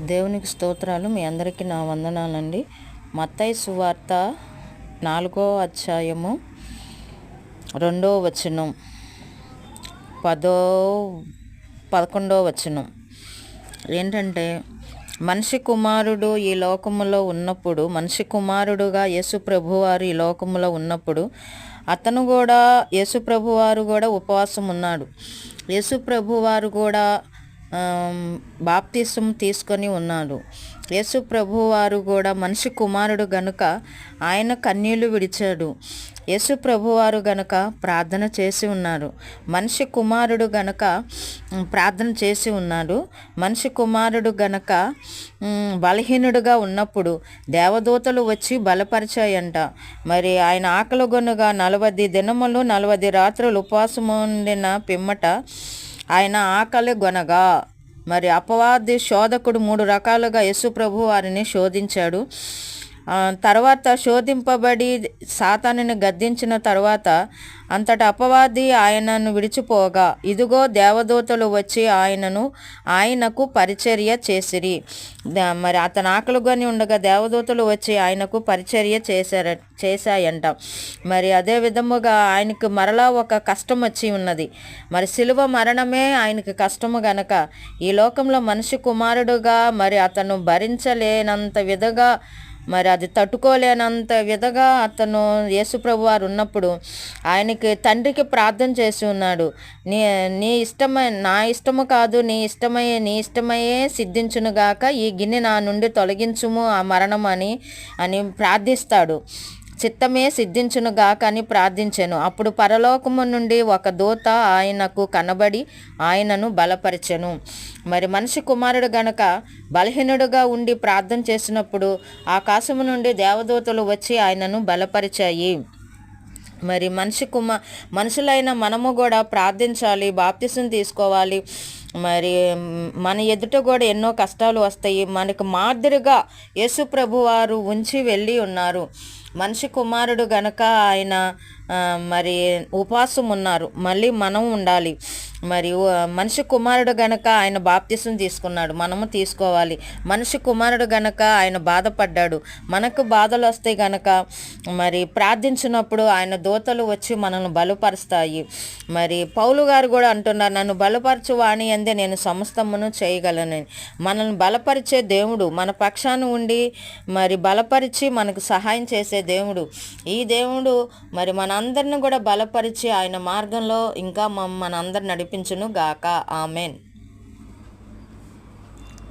దేవునికి స్తోత్రాలు. మీ అందరికీ నా వందనాలండి. మత్తయి సువార్త 4వ అధ్యాయము 2వ వచనం, 11వ వచనం ఏంటంటే, మనిషి కుమారుడు ఈ లోకములో ఉన్నప్పుడు, మనిషి కుమారుడుగా యేసు ప్రభువారు ఈ లోకములో ఉన్నప్పుడు అతను కూడా, యేసు ప్రభువారు కూడా ఉపవాసం ఉన్నాడు. యేసు ప్రభువారు కూడా బాప్తిసం తీసుకొని ఉన్నాడు. యేసు ప్రభువారు కూడా మనిషి కుమారుడు గనుక ఆయన కన్నీళ్లు విడిచాడు. యేసు ప్రభువారు గనుక ప్రార్థన చేసి ఉన్నారు. మనిషి కుమారుడు గనుక ప్రార్థన చేసి ఉన్నాడు. మనిషి కుమారుడు గనుక బలహీనుడుగా ఉన్నప్పుడు దేవదూతలు వచ్చి బలపరిచాయంట. మరి ఆయన ఆకలి గొనుగా 40 దినములు 40 రాత్రులు ఉపవాసం ఉండిన పిమ్మట ఆయన ఆకలి గొనగా, మరి అపవాది శోధకుడు 3 రకాలుగా యేసు ప్రభు వారిని శోధించాడు. తర్వాత శోధింపబడి సాతానుని గద్దించిన తర్వాత అంతటా అపవాది ఆయనను విడిచిపోగా, ఇదిగో దేవదూతలు వచ్చి ఆయనకు పరిచర్య చేసిరి. మరి అతను ఆకలిగొని ఉండగా దేవదూతలు వచ్చి ఆయనకు పరిచర్య చేశాయంట. మరి అదే విధముగా ఆయనకు మరలా ఒక కష్టం వచ్చి ఉన్నది. మరి సిలువ మరణమే ఆయనకి కష్టము గనక ఈ లోకంలో మనిషి కుమారుడుగా మరి అతను భరించలేనంత విధంగా, మరి అది తట్టుకోలేనంత విధంగా అతను యేసుప్రభు వారు ఉన్నప్పుడు ఆయనకి తండ్రికి ప్రార్థన చేసి ఉన్నాడు. నీ ఇష్టమై, నా ఇష్టము కాదు, నీ ఇష్టమయ్యే సిద్ధించునుగాక, ఈ గిన్నె నా నుండి తొలగించుము ఆ మరణం అని ప్రార్థిస్తాడు. చిత్తమే సిద్ధించునుగాక అని ప్రార్థించెను. అప్పుడు పరలోకము నుండి ఒక దూత ఆయనకు కనబడి ఆయనను బలపరిచెను. మరి మనిషి కుమారుడు గనక బలహీనుడుగా ఉండి ప్రార్థన చేసినప్పుడు ఆకాశము నుండి దేవదూతలు వచ్చి ఆయనను బలపరిచాయి. మరి మనుషులైన మనము కూడా ప్రార్థించాలి, బాప్తిసం తీసుకోవాలి. మరి మన ఎదుట కూడా ఎన్నో కష్టాలు వస్తాయి. మనకు మాదిరిగా యేసు ప్రభు వారు ఉంచి వెళ్ళి ఉన్నారు. మనిషి కుమారుడు గనక ఆయన మరి ఉపవాసం ఉన్నారు, మళ్ళీ మనం ఉండాలి. మరి మనిషి కుమారుడు గనక ఆయన బాప్తిసం తీసుకున్నాడు, మనము తీసుకోవాలి. మనిషి కుమారుడు గనక ఆయన బాధపడ్డాడు, మనకు బాధలు వస్తాయి గనక మరి ప్రార్థించినప్పుడు ఆయన దూతలు వచ్చి మనల్ని బలపరుస్తాయి. మరి పౌలు గారు కూడా అంటున్నారు, నన్ను బలపరచు వాణి అందే నేను సమస్తమును చేయగలను. మనల్ని బలపరిచే దేవుడు, మన పక్షాన ఉండి మరి బలపరిచి మనకు సహాయం చేసే దేవుడు. ఈ దేవుడు మరి మనందరిని కూడా బలపరిచి ఆయన మార్గంలో ఇంకా మనందరిని నడిపించును గాక. ఆమెన్.